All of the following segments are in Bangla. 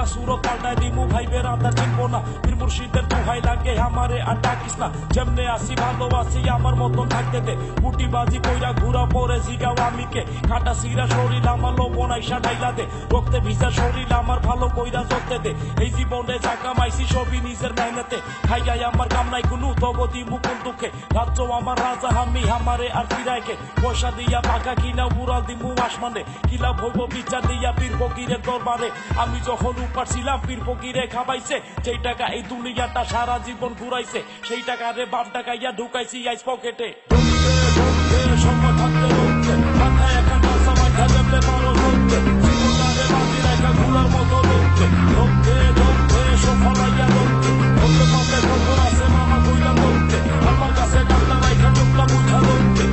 সুরত পাল্টাই দিমু ভাইবের আদা চিনবো না পীর মুর্শিদের দুহাই লাগে আমারে আর ডাকিস না যেমনে আসি ভালো আসি আমার মতন থাকতে দে বুটিবাজি কইরা ঘুরা পরে জিগাও আমিকে কাটা সিরা শরীর আমার লোবনাইসা ঢাইলা দে রক্তে ভিজা শরীর আমার ভালো কইরা চলতে দে এই জীবনে যা কামাইছি সবই নিজের মেহনতে খাইয়াই আমার কাম নাই কোনো তবদি মুকুল দুঃখে রাজ্য আমার রাজা আমি আমারে আর ফিরাইকে পয়সা দিয়া পাকা কিনা উড়াল দিমু আসমানে কিলা ভইব বিচার দিয়া পীর ফকিরের দরবারে আমি যখন উপার ছিলাম পীর ফকিরে খাবাইছে যেই টাকা এই দুনিয়াটা সারা জীবন ঘুরাইছে সেই টাকা রে বাপ টাকাইয়া ঢুকাইছি আইস পকেটে সময় থাকতে রোখতে মাথায় একা কাঁচা মাথা যেমনে পারো ধরতে জীবনটারে বাঁধি রেখা ঘুরার মতো রোখতে রোখতে রোখতে সফলাইয়া রোখতে ধরতে পারলে খবর আছে মামা কইরা ধরতে আমার কাছে ডাক্তার রাইখা চোখটা বুঝা রোখতে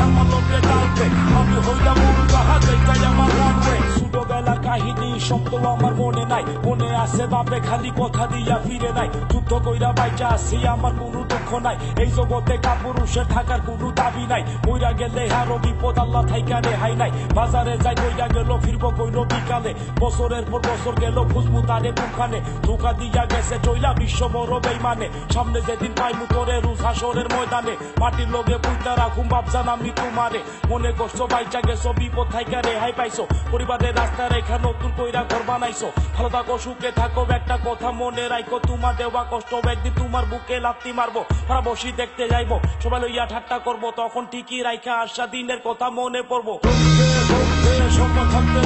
আমার লোকে টানতে আমি হইলাম উড়াহা যেটাই আমার রানবে ছোটবেলা কাহিনী শব্দ আমার মনে নাই মনে আছে বাপে খালি কথা দিয়া ফিরে নাই যুদ্ধ কইরা বাইচা আসি আমার কোনো দুঃখ নাই এই জগতে কাপুরুষে থাকার কোনো দাবি নাই কইরা গেলে হারো বিপদ আল্লাহ থাইকা রেহাই নাই বাজারে যাই কইরা গেল ফিরবো কইল বিকালে বছরের পর বছর গেল খুঁজবো তারে কোনখানে ধোকা দিয়া গেছে চইলা বিশ্ব বড় বেইমানে সামনে যেদিন পাইমু তোরে রুজ হাসরের ময়দানে মাটির লোকে পুইতা রাখুম বাপজান আমি তোমারে মনে কষ্ট বাইচা গেছো বিপদ থাইকা রেহাই পাইছো পরিবারের রাস্তা রেখা নতুন কইরা ঘর বানাইছো ভালো থাকো সুখে থাকো একটা কথা মনে রাখো তোমার দেওয়া কষ্ট একদিন তোমার বুকে লাথি মারবো ওরা বসি দেখতে যাইবো সবাই লইয়া ঠাট্টা করবো তখন ঠিকই রাইখা আসা দিনের কথা মনে পড়বো সময় থাকতে